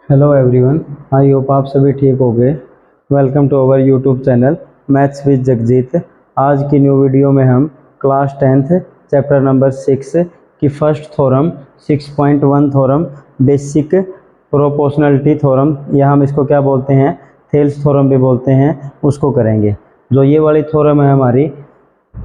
Hello everyone, I hope आप सभी ठीक हो गए। Welcome to our YouTube channel maths with Jagjit. आज की न्यू वीडियो में हम क्लास 10th चैप्टर नंबर 6 की first theorem 6.1 theorem basic proportionality theorem, या हम इसको क्या बोलते हैं, थेल्स थ्योरम भी बोलते हैं, उसको करेंगे। जो ये वाली थ्योरम है हमारी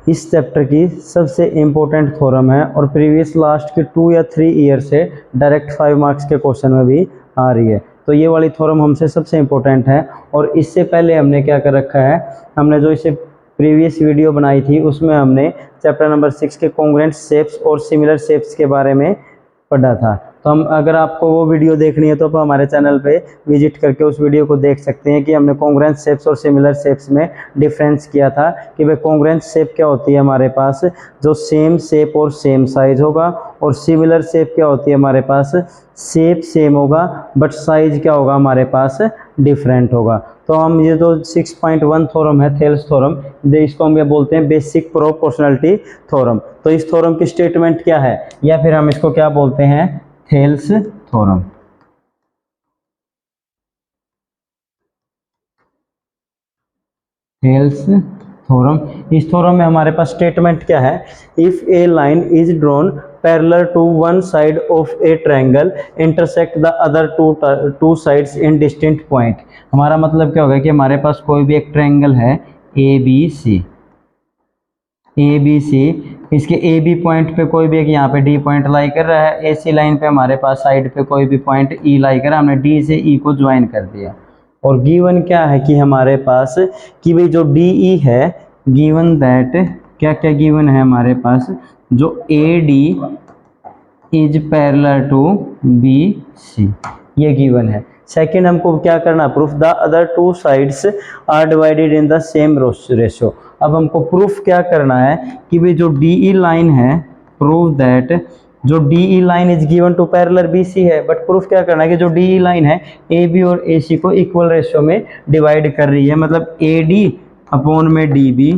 इस चैप्टर की सबसे इम्पोर्टेंट थ्योरम है और प्रीवियस लास्ट के 2 या 3 ईयर से डायरेक्ट 5 मार्क्स के क्वेश्चन में भी आ रही है। तो ये वाली थ्योरम हमसे सबसे इम्पोर्टेंट है। और इससे पहले हमने क्या कर रखा है, हमने जो इसे प्रीवियस वीडियो बनाई थी उसमें हमने चैप्टर नंबर 6 के कॉन्ग्रुएंट शेप्स और सिमिलर शेप्स के बारे में पढ़ा था। तो हम, अगर आपको वो वीडियो देखनी है तो आप हमारे चैनल पे विजिट करके उस वीडियो को देख सकते हैं कि हमने कॉन्ग्रुएंट शेप्स और सिमिलर शेप्स में डिफरेंस किया था कि भाई कॉन्ग्रुएंट शेप क्या होती है हमारे पास, जो सेम शेप और सेम साइज होगा, और सिमिलर शेप क्या होती है हमारे पास, शेप सेम होगा बट साइज क्या होगा हमारे पास, डिफरेंट होगा। तो हम ये जो 6.1 थ्योरम है थेल्स थ्योरम, इसको हम ये बोलते हैं बेसिक प्रोपोर्शनलिटी थ्योरम। तो इस थ्योरम की स्टेटमेंट क्या है, या फिर हम इसको क्या बोलते हैं, थेल्स थ्योरम। थेल्स थ्योरम, इस थ्योरम में हमारे पास स्टेटमेंट क्या है, if a line is drawn parallel to one side of a triangle intersect the other two sides in distinct point. हमारा मतलब क्या होगा कि हमारे पास कोई भी एक ट्रायंगल है ए बी सी, इसके ए बी पॉइंट पे कोई भी एक यहाँ पे डी पॉइंट लाई कर रहा है, ए सी लाइन पे हमारे पास साइड पे कोई भी पॉइंट ई लाई कर रहा है, हमने डी से ई को ज्वाइन कर दिया। और गिवन क्या है कि हमारे पास कि भाई जो डी ई है, गिवन दैट क्या क्या गिवन है हमारे पास, जो A D is parallel to B C, ये गिवन है। सेकंड हमको क्या करना, proof the other two sides are divided in the same ratio. अब हमको प्रूफ क्या करना है कि भाई जो डी ई लाइन है, प्रूव दैट जो D E line is given to parallel B C है, बट प्रूफ क्या करना है कि जो डी ई लाइन है ए बी और ए सी को इक्वल रेशियो में डिवाइड कर रही है, मतलब ए डी अपॉन में D B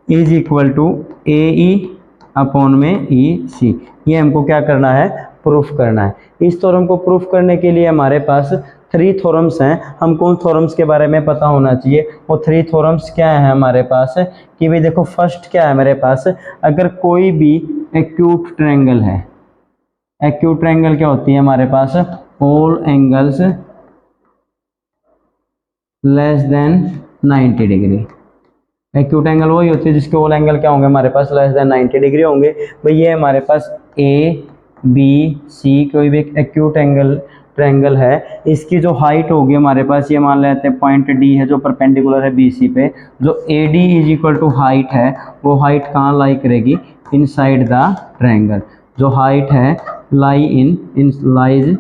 is equal to A E upon में ई सी। ये हमको क्या करना है, प्रूफ करना है। इस थ्योरम को प्रूफ करने के लिए हमारे पास 3 थ्योरम्स हैं। हमको उन थ्योरम्स के बारे में पता होना चाहिए। वो 3 थ्योरम्स क्या है हमारे पास कि भाई देखो, फर्स्ट क्या है मेरे पास, अगर कोई भी एक्यूट ट्रायंगल है, एक्यूट ट्रायंगल क्या होती है हमारे पास, all angles less than 90 degree. Acute angle वही होती है जिसके ऑल एंगल क्या होंगे हमारे पास, लेस देन 90 डिग्री होंगे। भाई ये हमारे पास ए बी सी कोई भी एक एक्यूट एंगल ट्रायंगल है, इसकी जो हाइट होगी हमारे पास, ये मान लेते हैं पॉइंट डी है जो परपेंडिकुलर है बी सी पे, जो A D is equal to height है, वो हाइट कहाँ लाई करेगी, इनसाइड द ट्रायंगल। जो हाइट है लाइज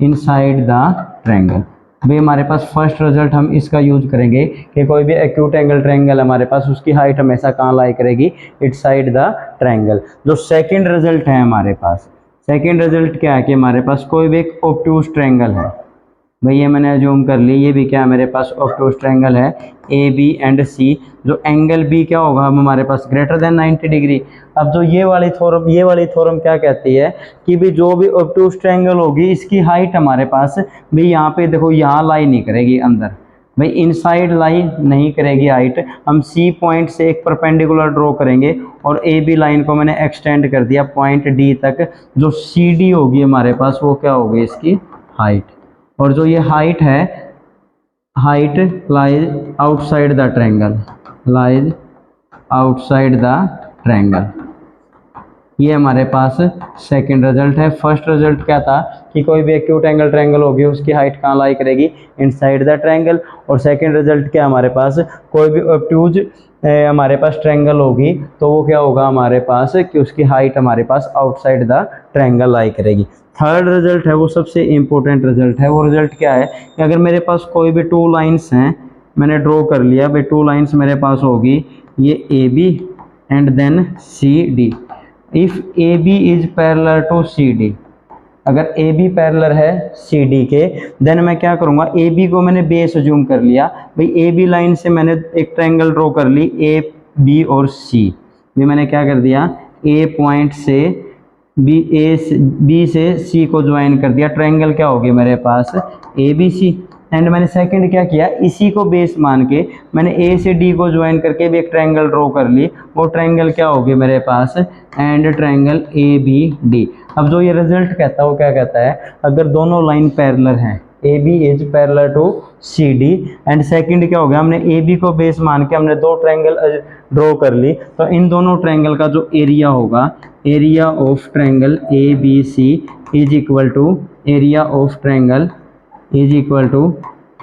इनसाइड द ट्रायंगल। भाई हमारे पास फर्स्ट रिजल्ट हम इसका यूज करेंगे कि कोई भी एक्यूट एंगल ट्रायंगल हमारे पास, उसकी हाइट हमेशा कहाँ लाई करेगी, इट साइड द ट्रायंगल। जो सेकंड रिजल्ट है हमारे पास, सेकंड रिजल्ट क्या है कि हमारे पास कोई भी एक ऑब्ट्यूज ट्रायंगल है, भाई ये मैंने जूम कर ली, ये भी क्या है मेरे पास, ऑब्ट्यूज ट्रायंगल है ए बी एंड सी, जो एंगल बी क्या होगा अब हमारे पास, ग्रेटर देन 90 डिग्री। अब जो ये वाली थ्योरम क्या कहती है कि भी जो भी ऑब्ट्यूज ट्रायंगल होगी, इसकी हाइट हमारे पास भी यहाँ पे देखो, यहाँ लाई नहीं करेगी अंदर, भाई इनसाइड लाई नहीं करेगी हाइट। हम सी पॉइंट से एक परपेंडिकुलर ड्रॉ करेंगे और ए बी लाइन को मैंने एक्सटेंड कर दिया पॉइंट डी तक, जो सी डी होगी हमारे पास वो क्या होगी, इसकी हाइट। और जो ये हाइट है, height lies outside the triangle, lies outside the triangle. ये हमारे पास सेकंड रिजल्ट है। फर्स्ट रिजल्ट क्या था कि कोई भी एक्यूट एंगल ट्रायंगल होगी, उसकी हाइट कहाँ लाई करेगी, इनसाइड द ट्रायंगल। और सेकंड रिजल्ट क्या हमारे पास, कोई भी ऑब्ट्यूज हमारे पास ट्रायंगल होगी तो वो क्या होगा हमारे पास कि उसकी हाइट हमारे पास आउटसाइड द ट्रायंगल लाई करेगी। थर्ड रिजल्ट है वो सबसे इंपॉर्टेंट रिजल्ट है। वो रिजल्ट क्या है कि अगर मेरे पास कोई भी 2 लाइन्स हैं, मैंने ड्रॉ कर लिया भाई, 2 लाइन्स मेरे पास होगी, ये A B and then C D. If A B is parallel to C D, अगर ए बी पैरेलल है सी डी के, देन मैं क्या करूँगा, ए बी को मैंने बेस अज्यूम कर लिया, भाई ए बी लाइन से मैंने एक ट्रायंगल ड्रॉ कर ली ए बी और सी। भी मैंने क्या कर दिया, ए पॉइंट से बी से सी को ज्वाइन कर दिया, ट्रायंगल क्या होगी मेरे पास ए बी सी। एंड मैंने सेकंड क्या किया, इसी को बेस मान के मैंने ए से डी को ज्वाइन करके भी एक ट्रायंगल ड्रॉ कर ली, वो ट्रायंगल क्या होगी मेरे पास and triangle A B D. अब जो ये रिजल्ट कहता है वो क्या कहता है, अगर दोनों लाइन पैरेलल हैं, A B is parallel to C D, and second क्या हो गया, हमने ए बी को बेस मान के हमने दो ट्रायंगल ड्रॉ कर ली, तो इन दोनों ट्रायंगल का जो एरिया होगा, area of triangle A B C is equal to area of triangle is equal to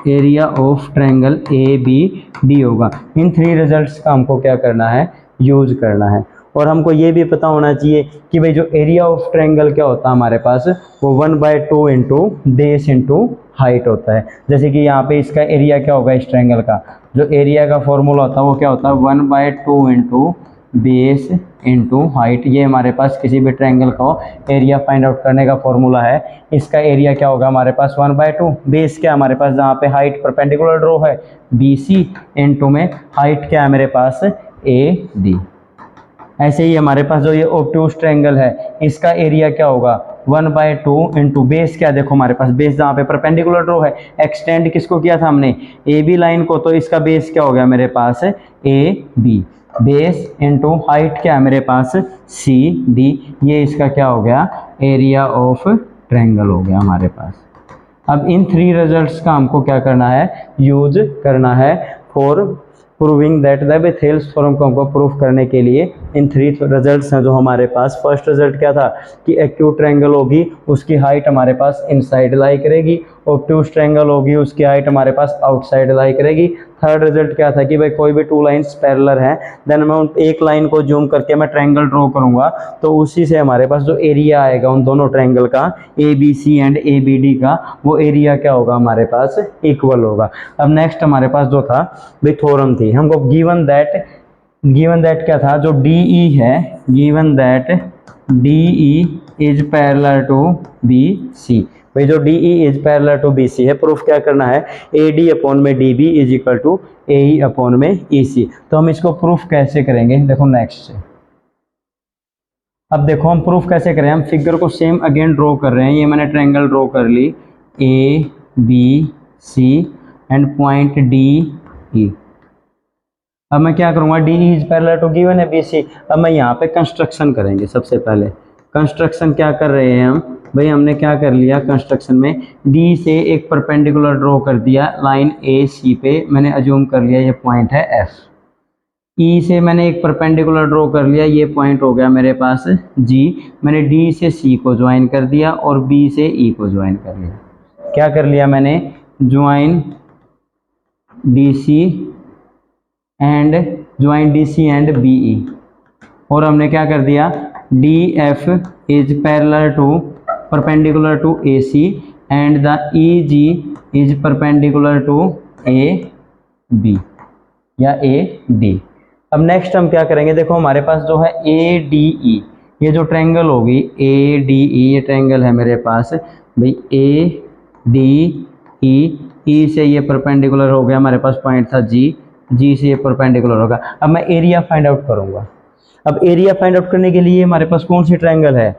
area of triangle A B D होगा। इन थ्री रिजल्ट्स का हमको क्या करना है, यूज करना है। और हमको ये भी पता होना चाहिए कि भाई जो एरिया ऑफ ट्रायंगल क्या होता है हमारे पास, वो 1/2 इंटू बेस इंटू हाइट होता है। जैसे कि यहाँ पे इसका एरिया क्या होगा, इस ट्रायंगल का जो एरिया का फॉर्मूला होता है वो क्या होता है 1/2 इंटू बेस इंटू हाइट। ये हमारे पास किसी भी ट्रायंगल का एरिया फाइंड आउट करने का फॉर्मूला है। इसका एरिया क्या होगा हमारे पास 1/2, बेस क्या हमारे पास जहाँ पे हाइट परपेंडिकुलर ड्रॉ है बी सी, इंटू में हाइट क्या है मेरे पास ए डी। ऐसे ही हमारे पास जो ये ऑब्ट्यूज ट्रायंगल है इसका एरिया क्या होगा 1/2 इंटू बेस क्या, देखो हमारे पास बेस जहाँ पे परपेंडिकुलर ड्रॉ है, एक्सटेंड किसको किया था हमने ए बी लाइन को, तो इसका बेस क्या हो गया मेरे पास A B, base into height क्या है मेरे पास सी डी, ये इसका क्या हो गया एरिया ऑफ ट्रायंगल हो गया हमारे पास। अब इन थ्री रिजल्ट्स का हमको क्या करना है, यूज करना है for proving that the Thales theorem को हमको प्रूफ करने के लिए इन थ्री रिजल्ट्स हैं जो हमारे पास। फर्स्ट रिजल्ट क्या था कि एक्यूट ट्रायंगल होगी उसकी हाइट हमारे पास इनसाइड लाई करेगी, ऑब्ट्यूज ट्रायंगल होगी उसकी हाइट हमारे पास आउटसाइड लाई करेगी। थर्ड रिजल्ट क्या था कि भाई कोई भी टू लाइंस पैरेलल हैं, देन मैं एक लाइन को जूम करके मैं ट्रायंगल ड्रॉ करूंगा, तो उसी से हमारे पास जो एरिया आएगा उन दोनों ट्रायंगल का A B C and A B D का, वो एरिया क्या होगा हमारे पास इक्वल होगा। अब नेक्स्ट हमारे पास जो था भाई थ्योरम थी, हमको गिवन दैट क्या था, जो डी ई है, given that D E is parallel to B C. भाई जो D E is parallel to B C है, प्रूफ क्या करना है ए डी अपॉन में D B is equal to A E upon में ई सी। तो हम इसको प्रूफ कैसे करेंगे, देखो नेक्स्ट से। अब देखो हम प्रूफ कैसे करें, हम फिगर को सेम अगेन ड्रॉ कर रहे हैं। ये मैंने ट्रायंगल ड्रॉ कर ली A B C and point D E. अब मैं क्या करूँगा, D is parallel to given है बी सी। अब मैं यहाँ पे कंस्ट्रक्शन करेंगे। सबसे पहले कंस्ट्रक्शन क्या कर रहे हैं हम, भाई हमने क्या कर लिया कंस्ट्रक्शन में, डी से एक परपेंडिकुलर ड्रॉ कर दिया लाइन ए सी पे, मैंने अज्यूम कर लिया ये पॉइंट है एफ। ई से मैंने एक परपेंडिकुलर ड्रॉ कर लिया, ये पॉइंट हो गया मेरे पास जी। मैंने डी से सी को ज्वाइन कर दिया और बी से ई को ज्वाइन कर लिया। क्या कर लिया मैंने, join D C and join D C and B E. और हमने क्या कर दिया, D F is parallel to perpendicular to A C and the E G is perpendicular to A B या ए डी। अब नेक्स्ट हम क्या करेंगे, देखो हमारे पास जो है ए डी ई, ये जो ट्रायंगल होगी ए डी ई, ये ट्रायंगल है मेरे पास भाई ए डी ई। ई से ये परपेंडिकुलर हो गया, हमारे पास पॉइंट था जी, जी से ये परपेंडिकुलर होगा। अब मैं एरिया फाइंड आउट करूंगा। अब एरिया फाइंड आउट करने के लिए हमारे पास कौन सी ट्रायंगल है,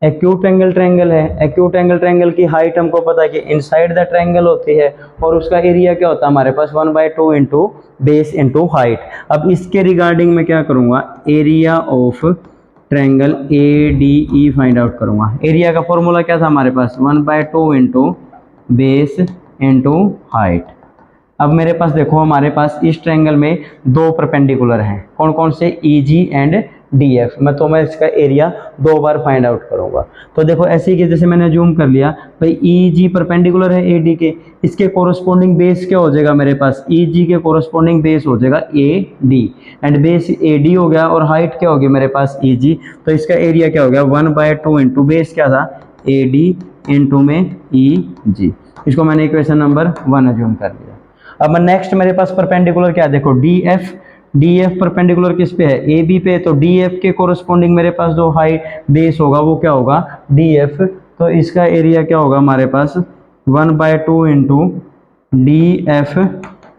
एक्यूट एंगल ट्रायंगल है। एक्यूट एंगल ट्रायंगल की हाइट हमको पता है कि इनसाइड द ट्रायंगल होती है, और उसका एरिया क्या होता है हमारे पास 1/2 इंटू बेस इंटू हाइट। अब इसके रिगार्डिंग मैं क्या करूँगा, area of triangle A D E find out करूँगा। एरिया का फॉर्मूला क्या था हमारे पास 1/2 इंटू बेस इंटू हाइट। अब मेरे पास देखो हमारे पास इस ट्रायंगल में दो परपेंडिकुलर हैं, कौन कौन से, ई जी एंड डी एफ। मैं इसका एरिया दो बार फाइंड आउट करूंगा। तो देखो ऐसे ही जैसे मैंने जूम कर लिया, भाई ई जी परपेंडिकुलर है ए डी के, इसके कोरस्पोंडिंग बेस क्या हो जाएगा मेरे पास, ई जी के कोरस्पोंडिंग बेस हो जाएगा A D, and base A D हो गया और हाइट क्या होगी मेरे पास ई जी। तो इसका एरिया क्या हो गया 1/2 इंटू बेस क्या था ए डी इंटू में ई जी। इसको मैंने इक्वेशन नंबर 1 अज्यूम कर लिया। अब नेक्स्ट मेरे पास परपेंडिकुलर क्या है, देखो डी एफ परपेंडिकुलर किस पे है, ए बी पे, तो डी एफ के कोरस्पोंडिंग मेरे पास जो हाइट बेस होगा वो क्या होगा डी एफ। तो इसका एरिया क्या होगा हमारे पास 1/2 into D F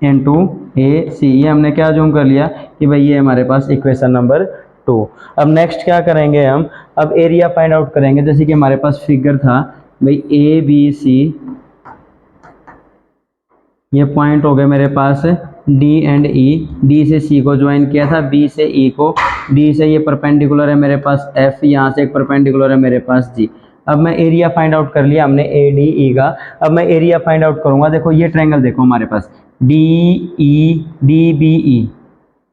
into A सी। ये हमने क्या जूम कर लिया कि भाई ये हमारे पास इक्वेशन नंबर 2। अब नेक्स्ट क्या करेंगे हम, अब एरिया फाइंड आउट करेंगे। जैसे कि हमारे पास फिगर था भाई ए बी सी, ये पॉइंट हो गए मेरे पास डी एंड ई, डी से सी को ज्वाइन किया था, बी से ई को, डी से ये परपेंडिकुलर है मेरे पास एफ, यहाँ से एक परपेंडिकुलर है मेरे पास जी। अब मैं एरिया फाइंड आउट कर लिया हमने ए डी ई का। अब मैं एरिया फाइंड आउट करूंगा। देखो ये ट्रायंगल देखो हमारे पास D E D B E,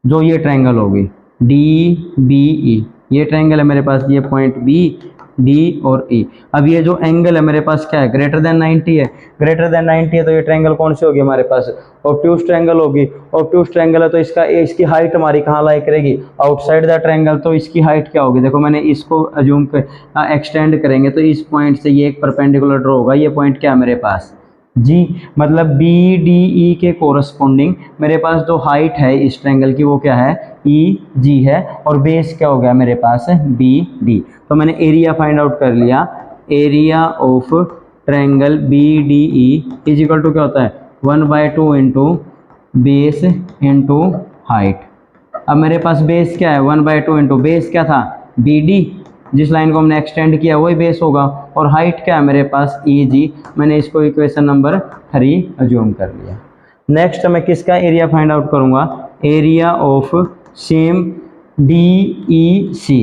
जो ये ट्रायंगल होगी डी बी ई, ये ट्रायंगल है मेरे पास, ये पॉइंट बी डी और ई। अब ये जो एंगल है मेरे पास क्या है, ग्रेटर देन 90 है। ग्रेटर देन 90 है तो ये ट्रायंगल कौन सी होगी हमारे पास, ऑब्ट्यूज ट्रायंगल होगी। ऑब्ट्यूज ट्रायंगल है तो इसकी हाइट हमारी कहाँ लाई करेगी, आउटसाइड द ट्रायंगल। तो इसकी हाइट क्या होगी, देखो मैंने इसको अज्यूम कर एक्सटेंड करेंगे तो इस पॉइंट से ये एक परपेंडिकुलर ड्रॉ होगा। ये पॉइंट क्या है मेरे पास जी, मतलब बी डी ई के कोरस्पोंडिंग मेरे पास जो हाइट है इस ट्रायंगल की वो क्या है, ई जी है, और बेस क्या हो गया मेरे पास बी डी। तो मैंने एरिया फाइंड आउट कर लिया। Area of triangle B D E is equal to क्या होता है 1/2 इंटू बेस इंटू हाइट। अब मेरे पास बेस क्या है 1/2 इंटू बेस क्या था बी डी, जिस लाइन को हमने एक्सटेंड किया वही बेस होगा, और हाइट क्या है मेरे पास ई जी। मैंने इसको इक्वेशन नंबर 3 अज्यूम कर लिया। नेक्स्ट मैं किसका एरिया फाइंड आउट करूंगा, area of same D E C.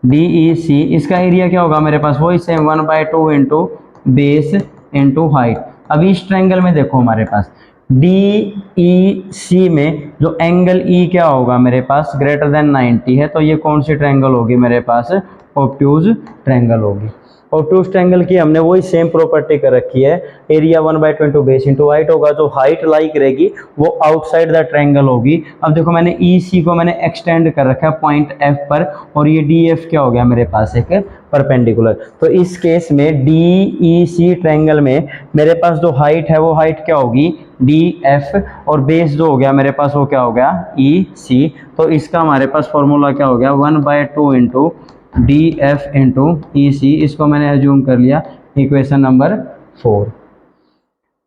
D E C इसका एरिया क्या होगा मेरे पास, वही same 1/2 into base into height. अब इस ट्रायंगल में देखो हमारे पास डी ई सी में जो एंगल ई क्या होगा मेरे पास ग्रेटर देन 90 है, तो ये कौन सी ट्रायंगल होगी मेरे पास, ऑब्ट्यूज ट्रायंगल होगी। ऑब्ट्यूज ट्रायंगल की हमने वही सेम प्रॉपर्टी कर रखी है, area 1/2 into base into height होगा। जो हाइट लाई करेगी वो आउटसाइड द ट्रायंगल होगी। अब देखो मैंने ई सी को मैंने एक्सटेंड कर रखा है पॉइंट एफ पर, और ये डी एफ क्या हो गया मेरे पास एक परपेंडिकुलर। तो इस केस में डी ई सी ट्रायंगल में मेरे पास जो हाइट है वो हाइट क्या होगी डी एफ, और बेस जो हो गया मेरे पास वो क्या हो गया ई सी। तो इसका हमारे पास फॉर्मूला क्या हो गया 1/2 इंटू डी एफ इंटू ई सी। इसको मैंने एज्यूम कर लिया इक्वेशन नंबर 4।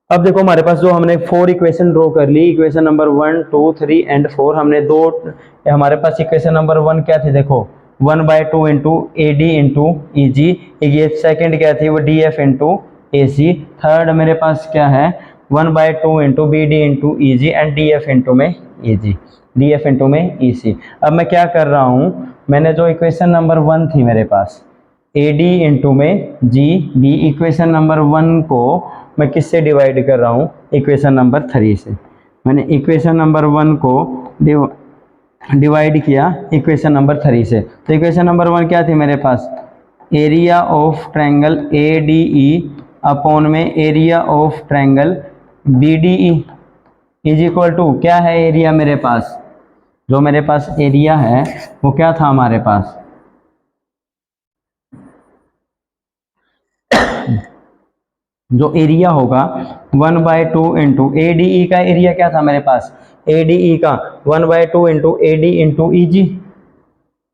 अब देखो हमारे पास जो हमने 4 इक्वेशन ड्रॉ कर ली, इक्वेशन नंबर 1 2 3 एंड 4 हमने दो, हमारे पास इक्वेशन नंबर 1 क्या थी देखो 1/2 into A D into E G, ये सेकेंड क्या थी वो D F into A C. Third मेरे पास क्या है 1/2 into B D into E G and D F into में E G, D F into में ई सी। अब मैं क्या कर रहा हूँ, मैंने जो इक्वेशन नंबर 1 थी मेरे पास ए डी इंटू में जी बी, इक्वेशन नंबर 1 को मैं किससे डिवाइड कर रहा हूँ इक्वेशन नंबर 3 से। मैंने इक्वेशन नंबर 1 को डिवाइड किया इक्वेशन नंबर 3 से। तो इक्वेशन नंबर 1 क्या थी मेरे पास, area of triangle A D E upon में area of triangle B D E is equal to क्या है एरिया मेरे पास, जो मेरे पास एरिया है वो क्या था हमारे पास, जो एरिया होगा 1/2 इंटू ए डी ई का एरिया क्या था मेरे पास, ए डी ई का 1/2 into A D into E G,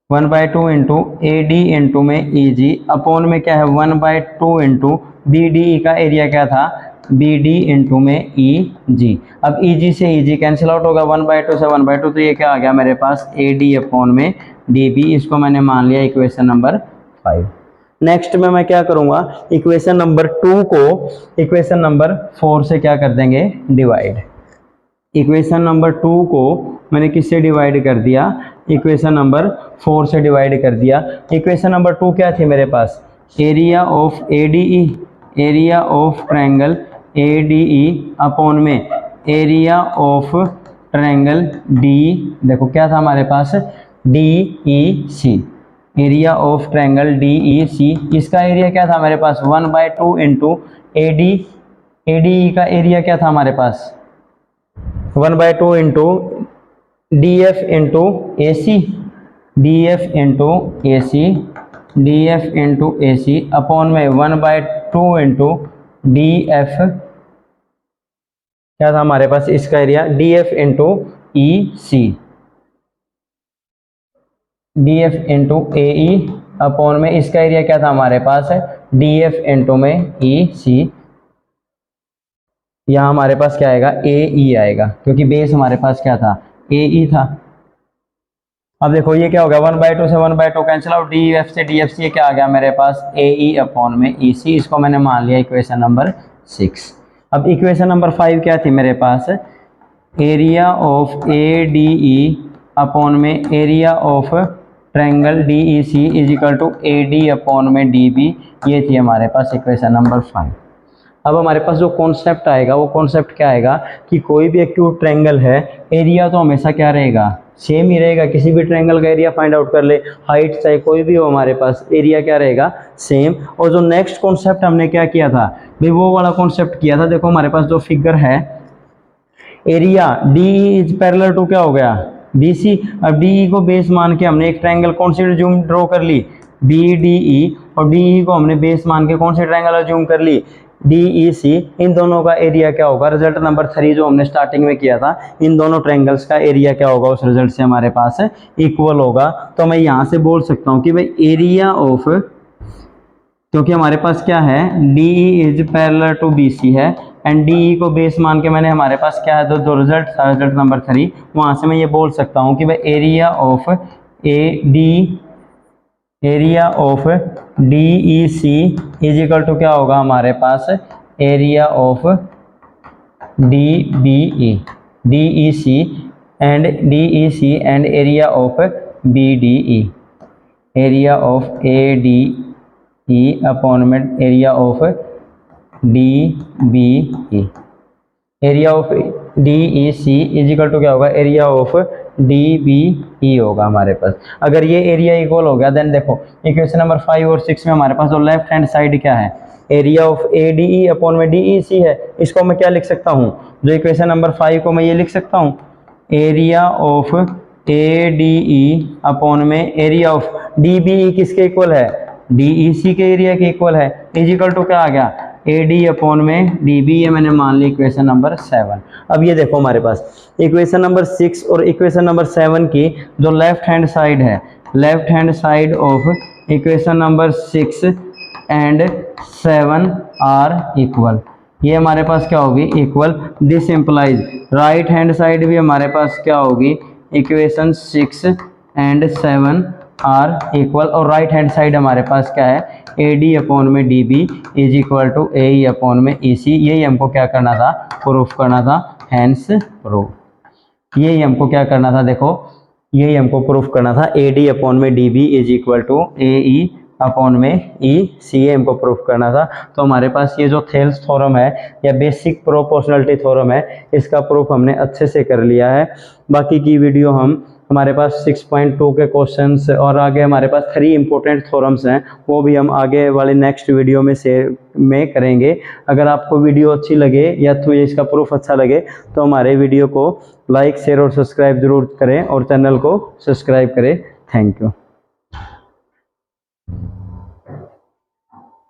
1/2 into A D into में ई जी अपॉन में क्या है 1/2 इंटू बी डी ई का एरिया क्या था बी डी इंटू में ई जी। अब ई जी से ई जी कैंसिल आउट होगा 1/2 से 1/2, तो ये क्या आ गया मेरे पास ए डी अपॉन में डी बी। इसको मैंने मान लिया इक्वेशन नंबर 5। नेक्स्ट में मैं क्या करूंगा, इक्वेशन नंबर 2 को इक्वेशन नंबर 4 से क्या कर देंगे डिवाइड। इक्वेशन नंबर 2 को मैंने किससे डिवाइड कर दिया, इक्वेशन नंबर 4 से डिवाइड कर दिया। इक्वेशन नंबर 2 क्या थी मेरे पास, area of A D E, area of triangle A D E upon में एरिया ऑफ ट्रायंगल डी, देखो क्या था हमारे पास D E C, area of triangle D E C. इसका एरिया क्या था हमारे पास 1/2 इंटू ए डी का एरिया क्या था हमारे पास 1/2 into D F into A C, D F into A C, D F into A C upon में 1/2 इंटू डी एफ क्या था हमारे पास इसका एरिया डी एफ इंटू ई सी, डी एफ इंटू ए ई अपॉन में इसका एरिया क्या था हमारे पास डी एफ इंटू में ई सी। यहाँ हमारे पास क्या आएगा ए ई आएगा, क्योंकि बेस हमारे पास क्या था ए ई था। अब देखो ये क्या हो गया, 1/2 से 1/2 कैंसिल आउट, डी एफ से डी एफ सी, ये क्या आ गया मेरे पास ए ई अपॉन में ई सी, इसको मैंने मान लिया इक्वेशन नंबर 6। अब इक्वेशन नंबर 5 क्या थी मेरे पास, area of A D E upon में area of triangle D E C is equal to A D upon में डी बी, ये थी हमारे पास इक्वेशन नंबर 5। अब हमारे पास जो कॉन्सेप्ट आएगा वो कॉन्सेप्ट क्या आएगा कि कोई भी एक्यूट ट्रायंगल है, एरिया तो हमेशा क्या रहेगा, सेम ही रहेगा। किसी भी ट्रायंगल का एरिया फाइंड आउट कर ले, हाइट चाहे कोई भी हो, हमारे पास एरिया क्या रहेगा, सेम। और जो नेक्स्ट कॉन्सेप्ट हमने क्या किया था भाई, वो वाला कॉन्सेप्ट किया था। देखो हमारे पास जो फिगर है, area D is parallel to क्या हो गया, डी सी। अब डी ई को बेस मान के हमने एक ट्रायंगल कौन सी ज्यूम ड्रॉ कर ली, बी डी ई, और डी ई को हमने बेस मान के कौन सी ट्रायंगल ज्यूम कर ली, डी ई सी। इन दोनों का एरिया क्या होगा, रिजल्ट नंबर 3 जो हमने स्टार्टिंग में किया था, इन दोनों ट्रायंगल्स का एरिया क्या होगा उस रिजल्ट से हमारे पास इक्वल होगा। तो मैं यहाँ से बोल सकता हूँ कि भाई एरिया ऑफ, क्योंकि हमारे पास क्या है, D E is parallel to B C है, एंड डी ई को बेस मान के मैंने हमारे पास क्या है, जो रिजल्ट था रिजल्ट नंबर 3, वहाँ से मैं ये बोल सकता हूँ कि भाई area of A D, area of D E C is equal to क्या होगा हमारे पास, area of D B E, D E C and D E C and area of B D E, area of A D E upon में area of D B E, area of D E C is equal to क्या होगा, area of D B E होगा हमारे पास। अगर ये area equal हो गया, then देखो इक्वेशन नंबर 5 और 6 में हमारे पास जो लेफ्ट हैंड साइड क्या है, area of A D E upon में डी ई सी है। इसको मैं क्या लिख सकता हूँ, जो इक्वेशन नंबर 5 को मैं ये लिख सकता हूँ, area of A D E upon में area of D B E किसके इक्वल है, डी ई सी के एरिया के इक्वल है, इज इक्वल टू क्या आ गया, ए डी अपॉन में डी बी, ये मैंने मान ली इक्वेशन नंबर 7। अब ये देखो हमारे पास इक्वेशन नंबर 6 और इक्वेशन नंबर 7 की जो लेफ्ट हैंड साइड है, left hand side of equation number 6 and 7 are equal, ये हमारे पास क्या होगी, equal. This implies right hand side भी हमारे पास क्या होगी, इक्वेशन 6 एंड 7 आर इक्वल, और राइट हैंड साइड हमारे पास क्या है, ए डी अपॉन में D B is equal to A E upon में ई सी। यही हमको क्या करना था, प्रूफ करना था, हैंस प्रूफ। यही हमको क्या करना था, देखो यही हमको प्रूफ करना था, ए डी अपॉन में D B is equal to A E upon में ई सी, हमको प्रूफ करना था। तो हमारे पास ये जो थेल्स थ्योरम है या बेसिक प्रोपोर्शनलिटी थ्योरम है, इसका प्रूफ हमने अच्छे से कर लिया है। बाकी की वीडियो हमारे पास 6.2 के क्वेश्चंस और आगे हमारे पास 3 इंपॉर्टेंट थ्योरम्स हैं, वो भी हम आगे वाले नेक्स्ट वीडियो में करेंगे। अगर आपको वीडियो अच्छी लगे या तो ये इसका प्रूफ अच्छा लगे तो हमारे वीडियो को लाइक शेयर और सब्सक्राइब जरूर करें और चैनल को सब्सक्राइब करें। Thank you.